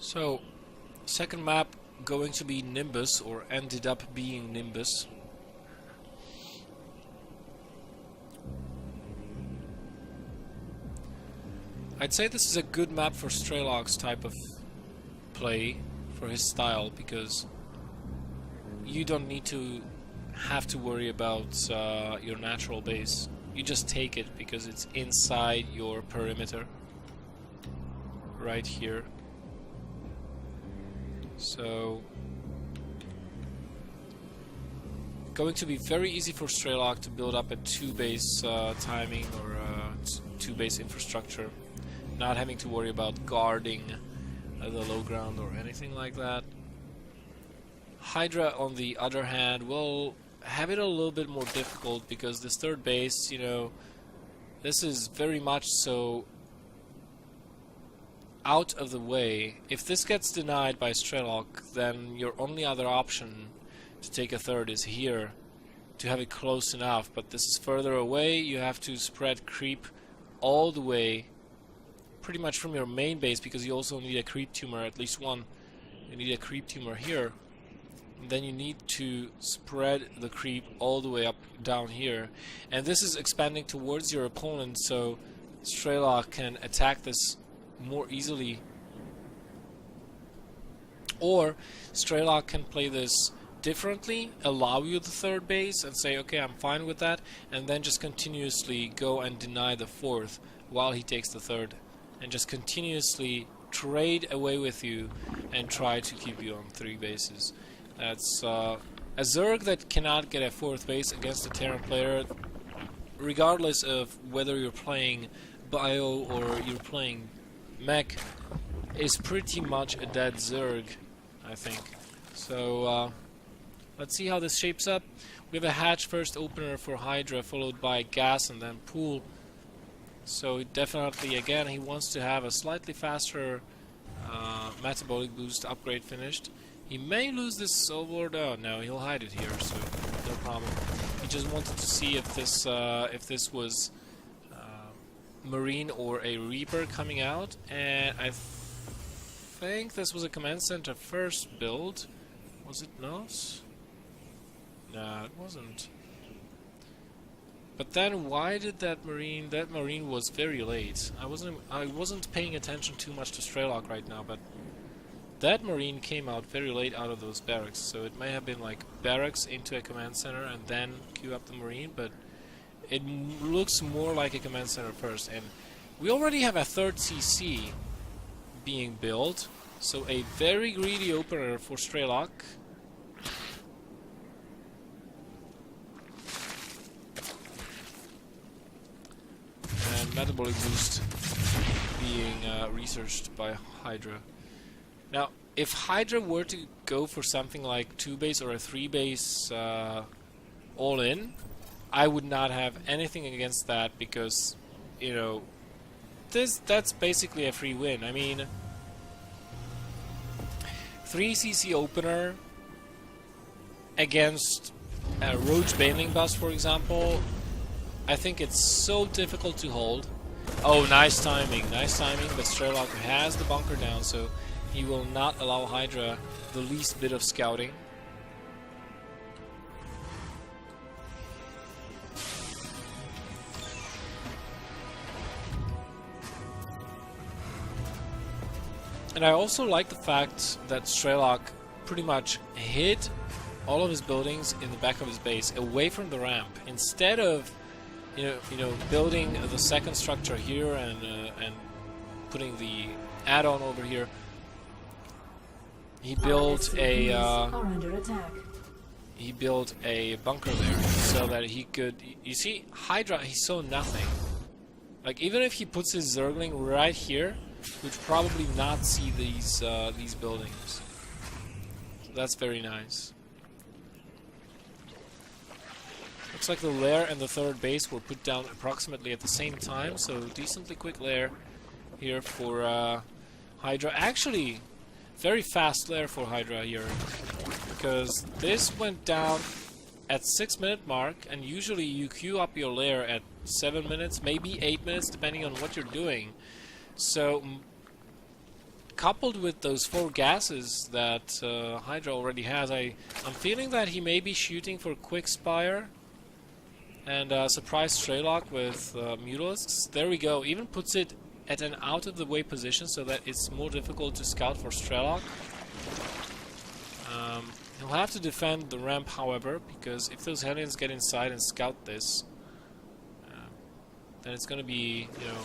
So, second map going to be Nimbus, or ended up being Nimbus. I'd say this is a good map for Strelok's type of play, for his style, because you don't need to have to worry about your natural base. You just take it because it's inside your perimeter. Right here. So, going to be very easy for Strelok to build up a 2-base timing or 2-base infrastructure, not having to worry about guarding the low ground or anything like that. Hydra, on the other hand, will have it a little bit more difficult because this third base, you know, this is very much so out of the way. If this gets denied by Strelok, then your only other option to take a third is here, to have it close enough, but this is further away. You have to spread creep all the way, pretty much from your main base, because you also need a creep tumor, at least one. You need a creep tumor here. And then you need to spread the creep all the way up down here. And this is expanding towards your opponent, so Strelok can attack this more easily. Or Strelok can play this differently, allow you the third base and say, okay, I'm fine with that, and then just continuously go and deny the fourth while he takes the third, and just continuously trade away with you and try to keep you on 3 bases. That's a Zerg that cannot get a 4th base against a Terran player, regardless of whether you're playing Bio or you're playing Mech, is pretty much a dead Zerg, I think. So let's see how this shapes up. We have a hatch first opener for Hydra, followed by gas and then pool. So definitely, again, he wants to have a slightly faster metabolic boost upgrade finished. He may lose this overlord. Oh no, he'll hide it here, so no problem. He just wanted to see if this was Marine or a Reaper coming out, and I think this was a command center first build. Was it not? No, it wasn't. But then why did that Marine? That Marine was very late. I wasn't paying attention too much to Strelok right now, but that Marine came out very late out of those barracks, so it may have been like barracks into a command center and then queue up the Marine, but it looks more like a command center first. And we already have a 3rd CC being built, so a very greedy opener for Strelok. And metabolic boost being researched by Hydra. Now, if Hydra were to go for something like 2-base or a 3-base all-in, I would not have anything against that, because, you know, that's basically a free win. I mean, 3cc opener against a Roach Baneling bus, for example, I think it's so difficult to hold. Oh, nice timing, but Strelok has the bunker down, so he will not allow Hydra the least bit of scouting. And I also like the fact that Strelok pretty much hid all of his buildings in the back of his base, away from the ramp, instead of you know building the second structure here and putting the add-on over here. He built a bunker there so that he could. You see, Hydra, he saw nothing. Like, even if he puts his Zergling right here, would probably not see these buildings. So that's very nice. Looks like the lair and the 3rd base were put down approximately at the same time, so decently quick lair here for Hydra. Actually, very fast lair for Hydra here, because this went down at 6-minute mark, and usually you queue up your lair at 7 minutes, maybe 8 minutes, depending on what you're doing. So coupled with those 4 gases that Hydra already has, I'm feeling that he may be shooting for quick spire and surprise Strelok with Mutalisks. There we go. Even puts it at an out-of-the-way position so that it's more difficult to scout for Strelok. He'll have to defend the ramp, however, because if those Hellions get inside and scout this, then it's going to be, you know,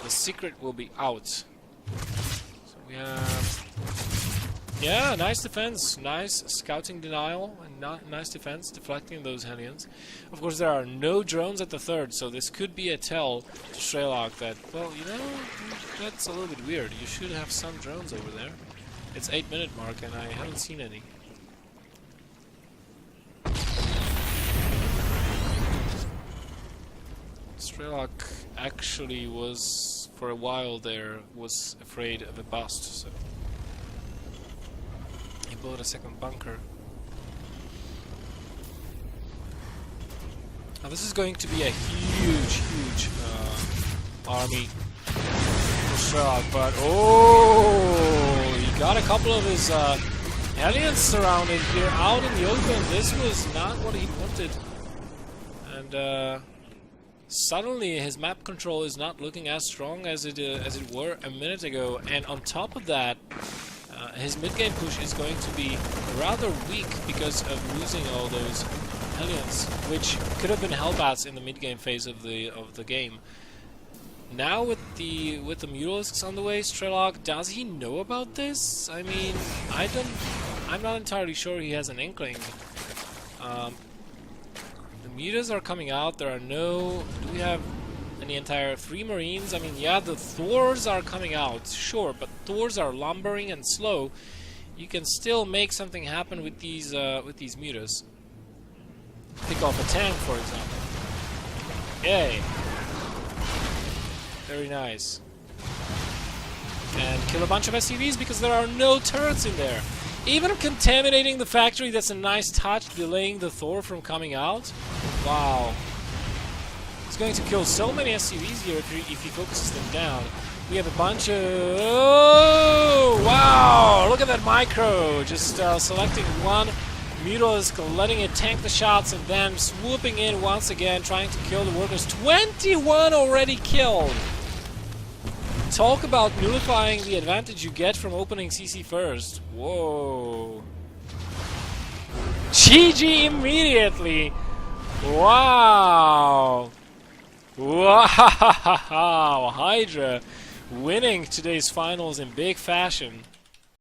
the secret will be out. So we have, yeah, nice defense, nice scouting denial, and nice defense, deflecting those Hellions. Of course, there are no drones at the third, so this could be a tell to Strelok that, well, you know, that's a little bit weird. You should have some drones over there. It's 8-minute mark, and I haven't seen any. Strelok actually was, for a while there, was afraid of a bust, so he built a second bunker. Now this is going to be a huge army for Strelok, but oh, he got a couple of his Hellions surrounded here out in the open. This was not what he wanted, and suddenly his map control is not looking as strong as it were a minute ago, and on top of that, his mid-game push is going to be rather weak because of losing all those Hellions, which could have been Hellbats in the mid-game phase of the game. Now with the Mutalisks on the way, Strelok, does he know about this? I mean, I'm not entirely sure he has an inkling. The Mutas are coming out. There are no... Do we have any entire 3 Marines? I mean, yeah, the Thors are coming out, sure, but Thors are lumbering and slow. You can still make something happen with these Mutas. Pick off a tank, for example. Yay! Very nice. And kill a bunch of SCVs because there are no turrets in there. Even contaminating the factory, that's a nice touch, delaying the Thor from coming out. Wow. He's going to kill so many SCVs here if he focuses them down. We have a bunch of... Oh! Wow! Look at that micro! Just selecting one Mutalisk, letting it tank the shots, and then swooping in once again, trying to kill the workers. 21 already killed! Talk about nullifying the advantage you get from opening CC first. Whoa. GG immediately! Wow! Wow! Hydra winning today's finals in big fashion.